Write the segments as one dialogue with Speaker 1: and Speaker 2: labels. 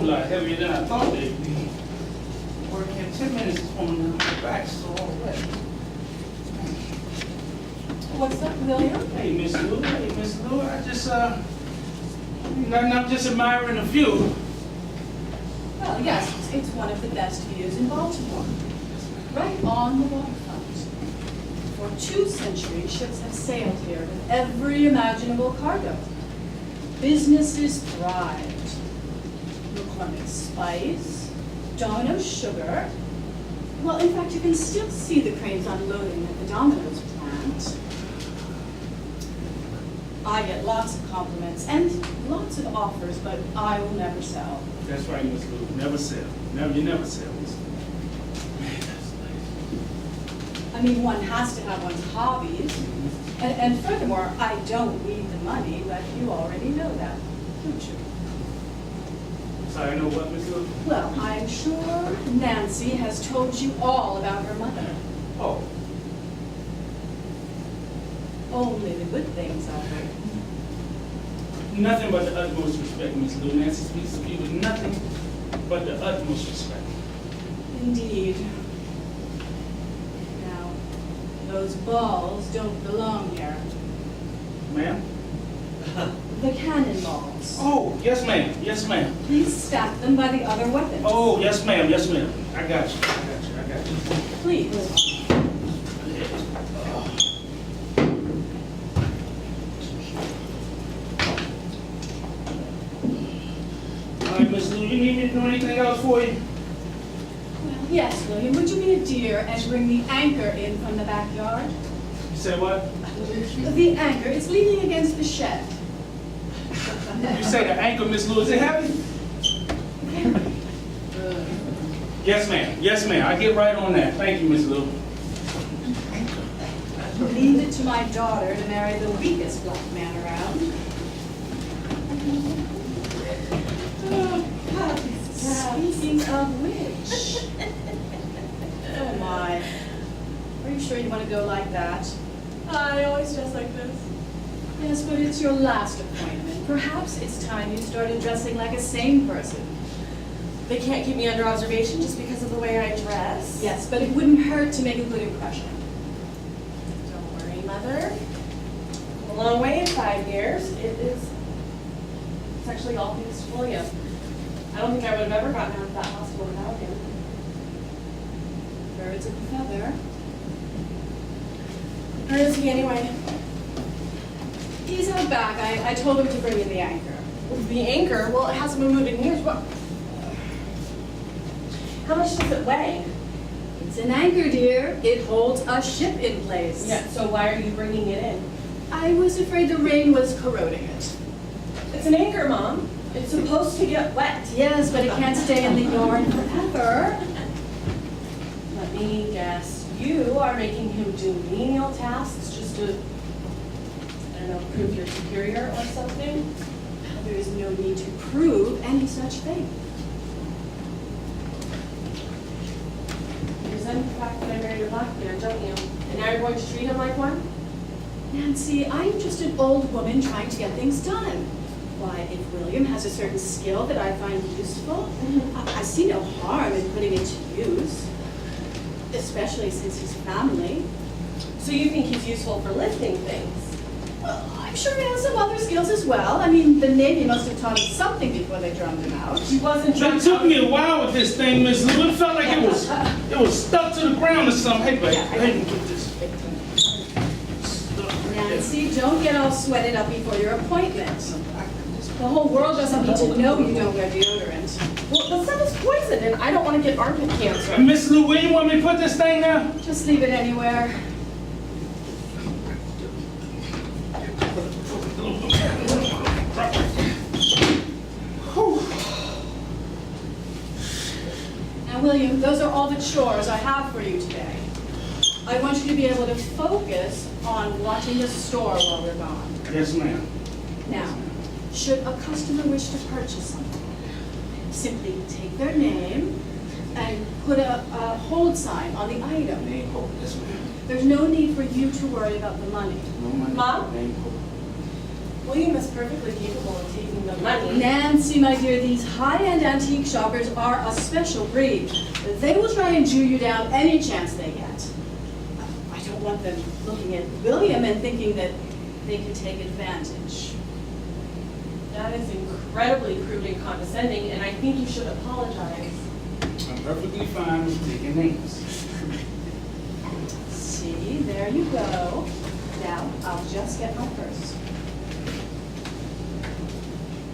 Speaker 1: lot heavier than I thought they'd be. Working 10 minutes is on my back, so all right.
Speaker 2: What's up, William?
Speaker 1: Hey, Miss Lou. Hey, Miss Lou. I just, nothing, I'm just admiring the view.
Speaker 2: Well, yes, it's one of the best views in Baltimore. Right on the waterfront. For 2 centuries, ships have sailed here with every imaginable cargo. Businesses thrived. McCormick Spice, Domino Sugar. Well, in fact, you can still see the cranes unloading at the Domino's plant. I get lots of compliments and lots of offers, but I will never sell.
Speaker 1: That's right, Miss Lou. Never sell. You never sell, Miss Lou. Man, that's nice.
Speaker 2: I mean, one has to have one's hobbies. And furthermore, I don't need the money, but you already know that, don't you?
Speaker 1: Sorry, I know what, Miss Lou?
Speaker 2: Well, I'm sure Nancy has told you all about her mother.
Speaker 1: Oh.
Speaker 2: Only the good things, I heard.
Speaker 1: Nothing but the utmost respect, Miss Lou. Nancy speaks to me with nothing but the utmost respect.
Speaker 2: Indeed. Now, those balls don't belong here.
Speaker 1: Ma'am?
Speaker 2: The cannonballs.
Speaker 1: Oh, yes, ma'am. Yes, ma'am.
Speaker 2: Please stack them by the other weapons.
Speaker 1: Oh, yes, ma'am. Yes, ma'am. I got you. I got you.
Speaker 2: Please.
Speaker 1: All right, Miss Lou, you need me to do anything else for you?
Speaker 2: Well, yes, William. Would you be a dear and bring the anchor in from the backyard?
Speaker 1: You say what?
Speaker 2: The anchor. It's leaning against the shed.
Speaker 1: You say the anchor, Miss Lou. Is it heavy? Yes, ma'am. Yes, ma'am. I get right on that. Thank you, Miss Lou.
Speaker 2: Leave it to my daughter to marry the weakest black man around. Speaking of which, oh my, are you sure you want to go like that?
Speaker 3: I always dress like this.
Speaker 2: Yes, but it's your last appointment. Perhaps it's time you started dressing like a sane person.
Speaker 3: They can't keep me under observation just because of the way I dress.
Speaker 2: Yes, but it wouldn't hurt to make a good impression.
Speaker 3: Don't worry, Mother. A long way in 5 years. It's actually all thanks to William. I don't think I would have ever gotten out of that hospital without him.
Speaker 2: Birds of a feather.
Speaker 3: Where is he anyway?
Speaker 2: He's out back. I told him to bring in the anchor.
Speaker 3: The anchor? Well, it hasn't been moved in years. What? How much does it weigh?
Speaker 2: It's an anchor, dear. It holds a ship in place.
Speaker 3: Yeah, so why are you bringing it in?
Speaker 2: I was afraid the rain was corroding it.
Speaker 3: It's an anchor, Mom. It's supposed to get wet.
Speaker 2: Yes, but it can't stay in the yard forever.
Speaker 3: Let me guess. You are making him do menial tasks just to, I don't know, prove you're superior or something?
Speaker 2: There is no need to prove any such thing.
Speaker 3: You resent the fact that I married a black man, don't you? And now you're going to treat him like one?
Speaker 2: Nancy, I'm just an old woman trying to get things done. Why, if William has a certain skill that I find useful, I see no harm in putting it to use. Especially since he's family.
Speaker 3: So you think he's useful for lifting things?
Speaker 2: Well, I'm sure he has some other skills as well. I mean, the Navy must have taught him something before they drummed him out.
Speaker 3: He wasn't
Speaker 1: It
Speaker 3: trying
Speaker 1: took me a while with this thing, Miss Lou. It felt like it was stuck to the ground or something. Hey, babe, let me get this.
Speaker 2: Nancy, don't get all sweated up before your appointment. The whole world doesn't need to know you don't wear deodorant.
Speaker 3: Well, the stuff is poison, and I don't want to get armpit cancer.
Speaker 1: Miss Lou, where you want me to put this thing now?
Speaker 2: Just leave it anywhere. Now, William, those are all the chores I have for you today. I want you to be able to focus on watching the store while we're gone.
Speaker 1: Yes, ma'am.
Speaker 2: Now, should a customer wish to purchase something, simply take their name and put a hold sign on the item.
Speaker 1: Name hold. Yes, ma'am.
Speaker 2: There's no need for you to worry about the money.
Speaker 1: No money.
Speaker 3: Mom?
Speaker 1: Name hold.
Speaker 3: William is perfectly capable of taking the money.
Speaker 2: Nancy, my dear, these high-end antique shoppers are a special breed. They will try and Jew you down any chance they get. I don't want them looking at William and thinking that they can take advantage.
Speaker 3: That is incredibly crude and condescending, and I think you should apologize.
Speaker 1: I'm perfectly fine with taking names.
Speaker 2: See, there you go. Now, I'll just get my purse.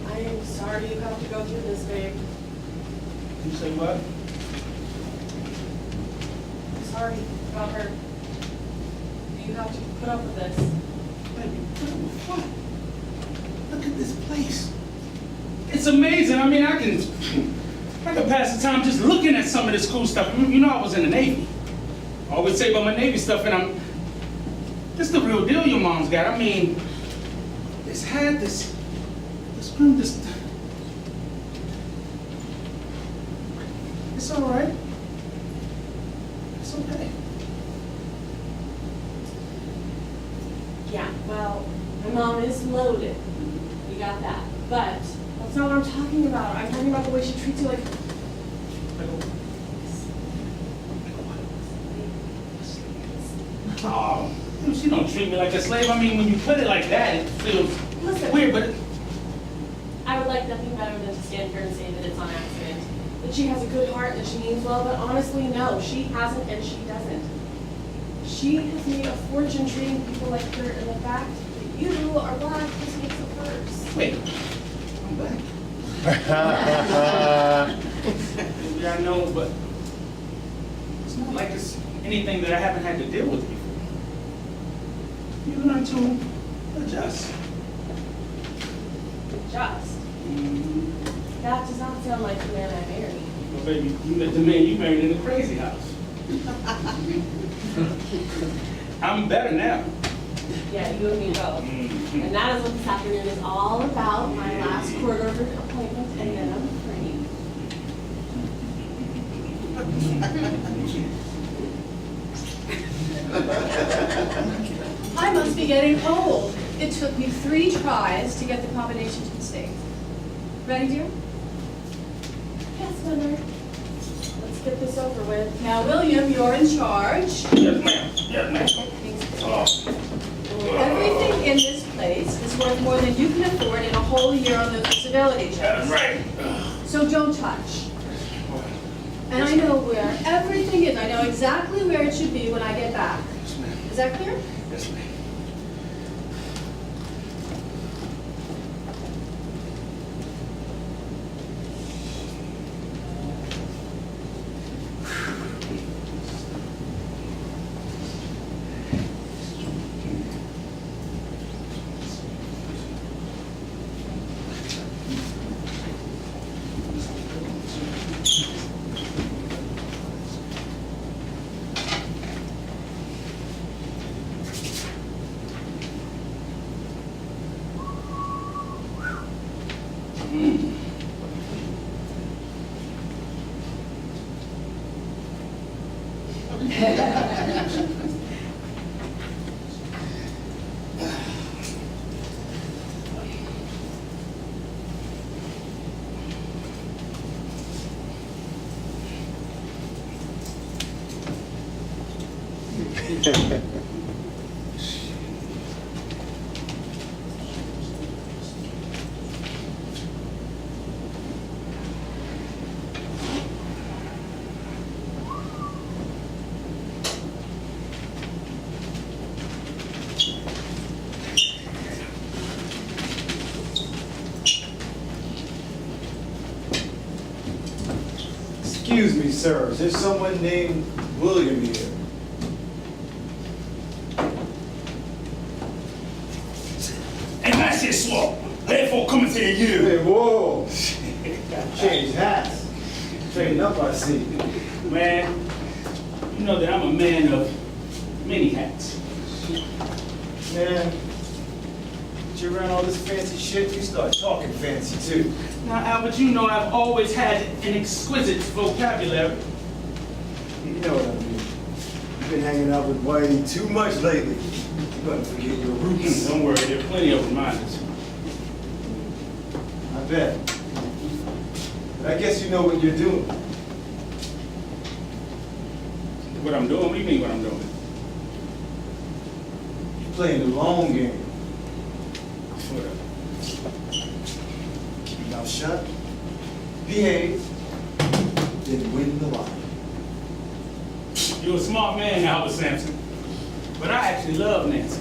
Speaker 3: I am sorry you have to go through this, babe.
Speaker 1: You say what?
Speaker 3: I'm sorry about her. You have to put up with this.
Speaker 1: Baby, put up with what? Look at this place. It's amazing. I mean, I can pass the time just looking at some of this cool stuff. You know, I was in the Navy. I always say about my Navy stuff, and this the real deal your mom's got. I mean, this hat, this room, it's all right. It's okay.
Speaker 3: Yeah, well, my mom is loaded. You got that. But that's not what I'm talking about. I'm talking about the way she treats you like.
Speaker 1: Oh, she don't treat me like a slave. I mean, when you put it like that, it feels weird, but
Speaker 3: I would like nothing better than to stand here and say that it's on accident. That she has a good heart and that she means well, but honestly, no, she hasn't and she doesn't. She has made a fortune treating people like her, and the fact that you are black just makes it worse.
Speaker 1: wait, I'm black. Maybe I know, but it's not like it's anything that I haven't had to deal with before. You learn to adjust.
Speaker 3: Just. That does not sound like the man I married.
Speaker 1: Well, baby, you met the man you married in the crazy house. I'm better now.
Speaker 3: Yeah, you and me both. And that is what this afternoon is all about, my last court ordered appointment, and then I'm free.
Speaker 2: I must be getting old. It took me 3 tries to get the combination to the States. Ready, dear?
Speaker 3: Yes, Mother. Let's get this over with.
Speaker 2: Now, William, you're in charge.
Speaker 1: Yes, ma'am. Yes, ma'am. Oh.
Speaker 2: Everything in this place is worth more than you can afford in a whole year on those disability checks.
Speaker 1: That's right.
Speaker 2: So don't touch. And I know where everything is. I know exactly where it should be when I get back.
Speaker 1: Yes, ma'am.
Speaker 2: Is that clear?
Speaker 1: Yes, ma'am.
Speaker 4: Excuse me, sir, is there someone named William here?
Speaker 1: Hey, man, shit slow. Head for coming to you.
Speaker 4: Hey, whoa! Change hats. Straighten up, I see.
Speaker 1: Man, you know that I'm a man of many hats.
Speaker 4: Man, you around all this fancy shit, you start talking fancy too.
Speaker 1: Now, Albert, you know I've always had an exquisite vocabulary.
Speaker 4: You know what I mean. You've been hanging out with Whitey too much lately. You're gonna forget your roots.
Speaker 1: Don't worry, there are plenty of reminders.
Speaker 4: bet. But I guess you know what you're doing.
Speaker 1: What I'm doing? What do you mean what I'm doing?
Speaker 4: You're playing the long game.
Speaker 1: Whatever.
Speaker 4: Keep your mouth shut, behave, then win the lottery.
Speaker 1: You're a smart man, Albert Sampson. But I actually love Nancy.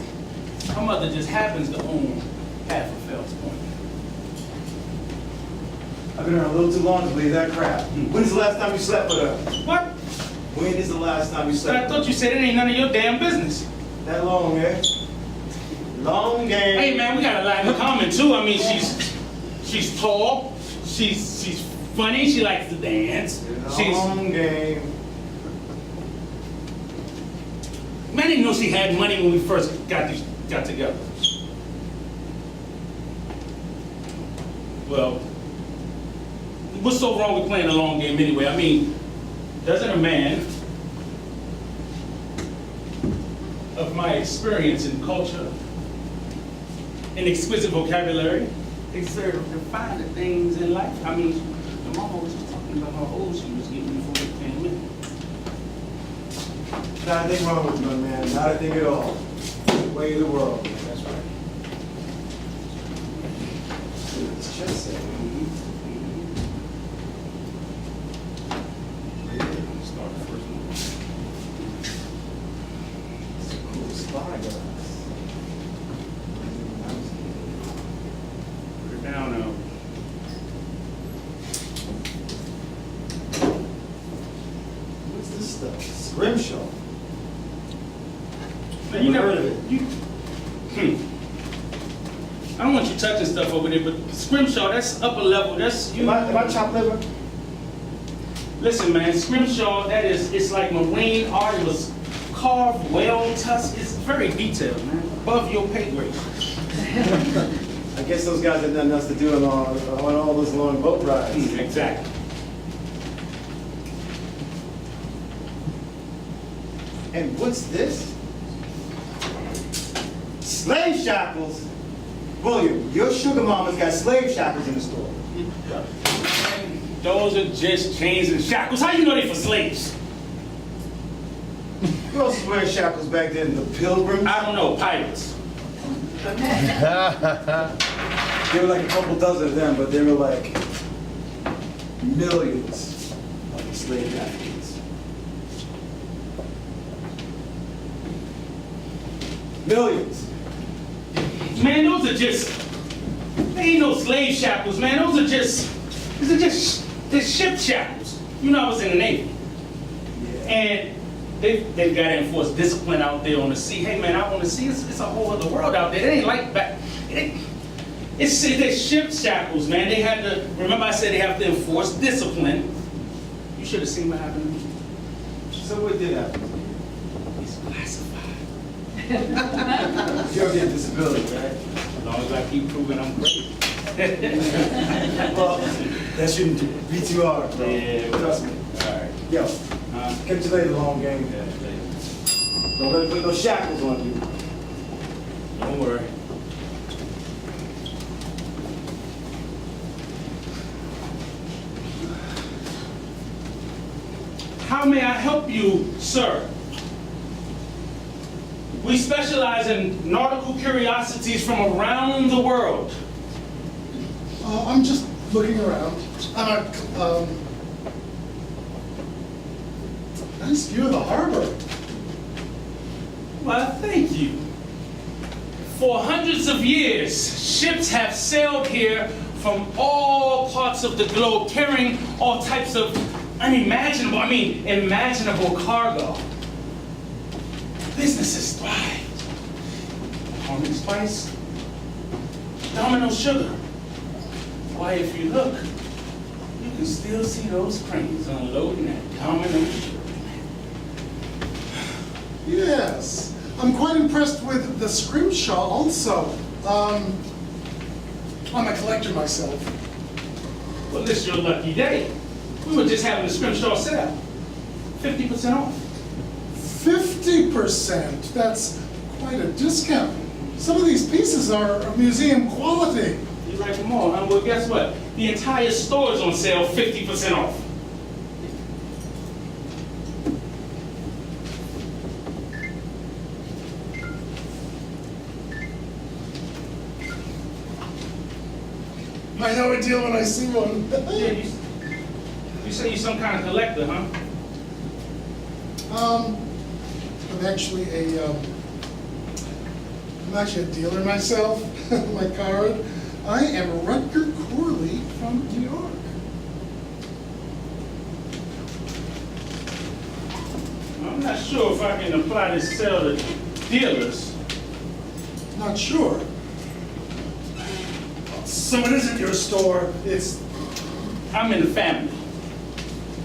Speaker 1: Her mother just happens to own half of Fells Point.
Speaker 4: I've been around a little too long to believe that crap. When's the last time you slept with her?
Speaker 1: What?
Speaker 4: When is the last time you
Speaker 1: But
Speaker 4: slept
Speaker 1: I
Speaker 4: with
Speaker 1: thought you said it ain't none of your damn business.
Speaker 4: her? That long, eh? Long game.
Speaker 1: Hey man, we got a lot in common too. I mean, she's tall, she's funny, she likes to dance.
Speaker 4: Long game.
Speaker 1: Man, I didn't know she had money when we first got together. Well, what's so wrong with playing a long game anyway? I mean, doesn't a man of my experience in culture and exquisite vocabulary deserve to find the things in life? I mean, the mama was just talking about how old she was getting before they came in.
Speaker 4: Not a thing wrong with you, my man. Not a thing at all. Way of the world. That's right. See what this chest said.
Speaker 1: Start the first one.
Speaker 4: It's a cool spot, I guess.
Speaker 1: Put it down now.
Speaker 4: What's this stuff? Scrimshaw.
Speaker 1: Man, you
Speaker 4: Never
Speaker 1: never
Speaker 4: heard of it.
Speaker 1: I don't want you touching stuff over there, but Scrimshaw, that's upper level. That's you.
Speaker 4: Am I chopped liver?
Speaker 1: Listen, man, Scrimshaw, it's like marine art. It was carved, whale tusk. It's very detailed, man. Above your pay grade.
Speaker 4: I guess those guys had nothing else to do on all those long boat rides.
Speaker 1: Exactly.
Speaker 4: And what's this? Slave shackles? William, your sugar mama's got slave shackles in the store.
Speaker 1: Man, those are just chains and shackles. How you know they for slaves?
Speaker 4: Who else was wearing shackles back then? The Pilgrims?
Speaker 1: I don't know, pirates.
Speaker 4: There were like a couple dozen of them, but there were like millions of enslaved Africans. Millions.
Speaker 1: Man, those are just, they ain't no slave shackles, man. Those are just ship shackles. You know I was in the Navy.
Speaker 4: Yeah.
Speaker 1: And they've got to enforce discipline out there on the sea. Hey man, out on the sea, it's a whole other world out there. It ain't like back. It's ship shackles, man. They had to, remember I said they have to enforce discipline. You should have seen what happened to me.
Speaker 4: So what did happen?
Speaker 1: It's classified.
Speaker 4: You're gonna get disability, right?
Speaker 1: As long as I keep proving I'm great.
Speaker 4: Well, that shouldn't be too hard, bro.
Speaker 1: Yeah,
Speaker 4: Trust me.
Speaker 1: All right.
Speaker 4: Yo, catch you later, long game.
Speaker 1: Yeah, later.
Speaker 4: Don't let me put no shackles on you.
Speaker 1: Don't worry. How may I help you, sir? We specialize in nautical curiosities from around the world.
Speaker 5: I'm just looking around. Nice view of the harbor.
Speaker 1: Well, thank you. For hundreds of years, ships have sailed here from all parts of the globe, carrying all types of imaginable cargo. Businesses thrive. Homing spice, domino sugar. Why, if you look, you can still see those cranes unloading that domino sugar.
Speaker 5: Yes. I'm quite impressed with the scrimshaw also. I'm a collector myself.
Speaker 1: Well, this is your lucky day. We were just having a scrimshaw sale. 50% off.
Speaker 5: 50%? That's quite a discount. Some of these pieces are museum quality.
Speaker 1: You're Right, come on. Well, guess what? The entire store is on sale, 50% off.
Speaker 5: I know a deal when I see one.
Speaker 1: Yeah, you say you're some kind of collector, huh?
Speaker 5: I'm actually a dealer myself. My card. I am Rutger Corley from New York.
Speaker 1: I'm not sure if I can apply this sale to dealers.
Speaker 5: Not sure. So it isn't your store. It's.
Speaker 1: I'm in the family.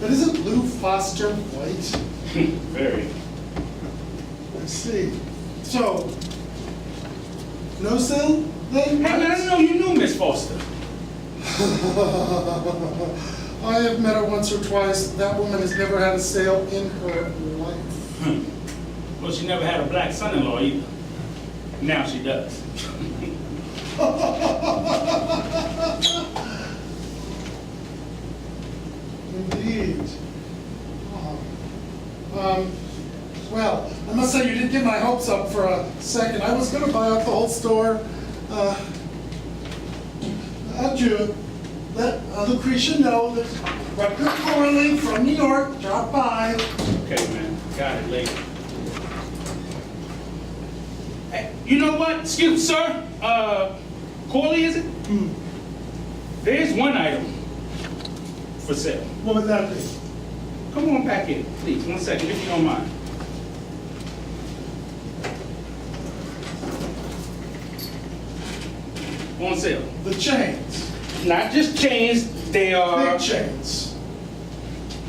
Speaker 5: But isn't Lou Foster white?
Speaker 1: Very.
Speaker 5: I see. So, no sale then?
Speaker 1: Hey man, I didn't know you knew Miss Foster.
Speaker 5: I have met her once or twice. That woman has never had a sale in her life.
Speaker 1: Well, she never had a black son-in-law either. Now she does.
Speaker 5: Indeed. Well, I must say you did get my hopes up for a second. I was going to buy out the whole store. Adieu. Let Lucretia know that Rutger Corley from New York dropped by.
Speaker 1: Okay, man. Got it later. Hey, you know what? Excuse me, sir. Corley, is it? There's one item for sale.
Speaker 5: What would that be?
Speaker 1: Come on back in, please. 1 second, if you don't mind. On sale.
Speaker 5: The chains.
Speaker 1: Not just chains, they are...
Speaker 5: Big chains.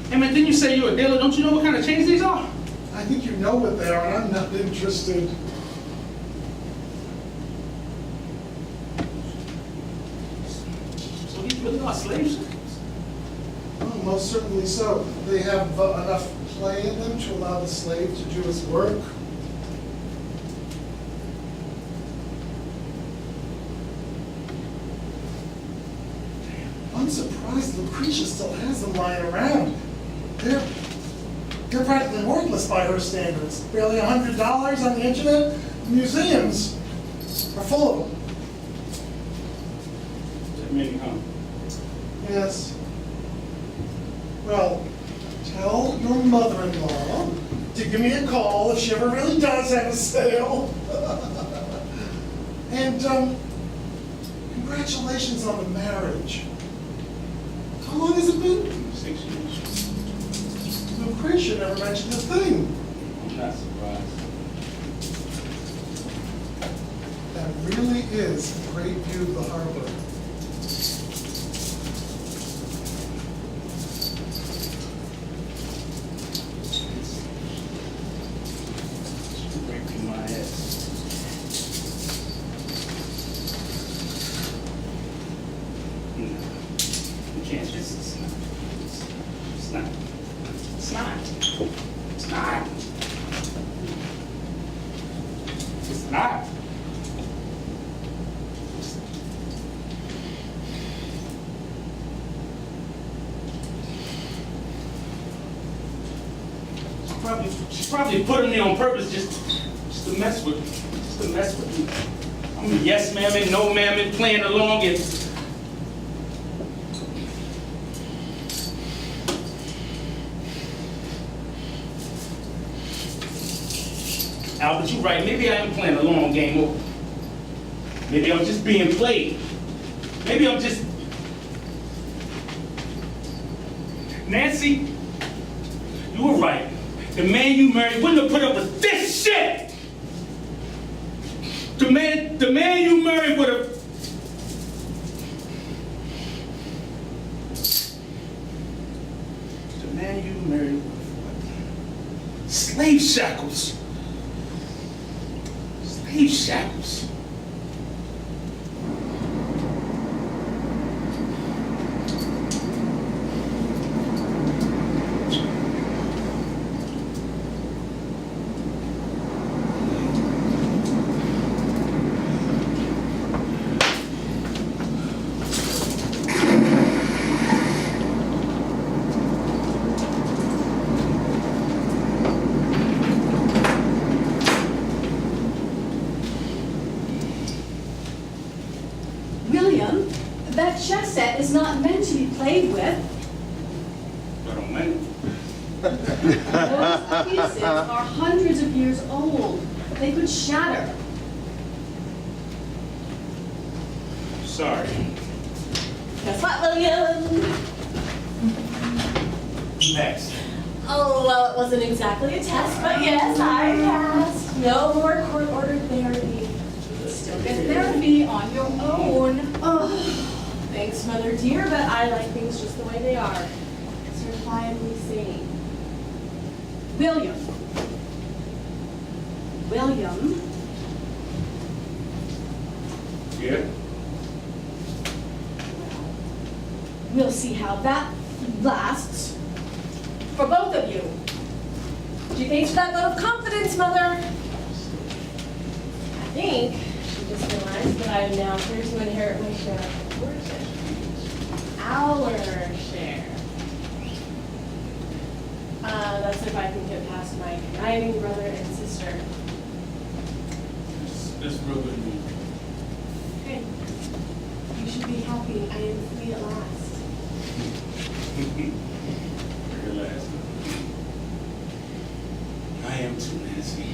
Speaker 1: Hey man, didn't you say you're a dealer? Don't you know what kind of chains these are?
Speaker 5: I think you know what they are, and I'm not interested.
Speaker 1: So these really are slave ships?
Speaker 5: Oh, most certainly so. They have enough play in them to allow the slave to do his work. I'm surprised Lucretia still has them lying around. They're practically worthless by her standards. Barely $100 on the internet. Museums are full of them.
Speaker 1: That many, huh?
Speaker 5: Yes. Well, tell your mother-in-law to give me a call if she ever really does have a sale. And congratulations on the marriage. How long has it been?
Speaker 1: 6 years.
Speaker 5: Lucretia never mentioned a thing.
Speaker 1: I'm not surprised.
Speaker 5: That really is a great view of the harbor.
Speaker 1: It's breaking my head. No, you can't. It's not. It's not. It's not. It's not. It's not. She's probably putting me on purpose just to mess with me. Just to mess with me. I'm a yes ma'am and no ma'am and playing along and Albert, you're right. Maybe I am playing a long game, or maybe I'm just being played. Maybe I'm just... Nancy, you were right. The man you married wouldn't have put up with this shit! The man you married would have... The man you married would have... Slave shackles. Slave shackles.
Speaker 2: That chess set is not meant to be played with.
Speaker 1: But on money.
Speaker 2: Those pieces are hundreds of years old. They could shatter.
Speaker 1: Sorry.
Speaker 3: Guess what, William?
Speaker 1: Next.
Speaker 3: Oh, well, it wasn't exactly a test, but yes, I passed. No more court-ordered therapy.
Speaker 2: Still get therapy on your own.
Speaker 3: Oh, thanks, Mother dear, but I like things just the way they are. Certifiably sane.
Speaker 2: William. William.
Speaker 1: Yeah?
Speaker 2: We'll see how that lasts for both of you.
Speaker 3: Gee, thanks for that vote of confidence, Mother. I think she just realized that I am now here to inherit my share of fortune. Our share. That's if I can get past my conniving brother and sister.
Speaker 1: That's real good news.
Speaker 3: Okay. You should be happy. I am free at last.
Speaker 1: Relax. I am too, Nancy.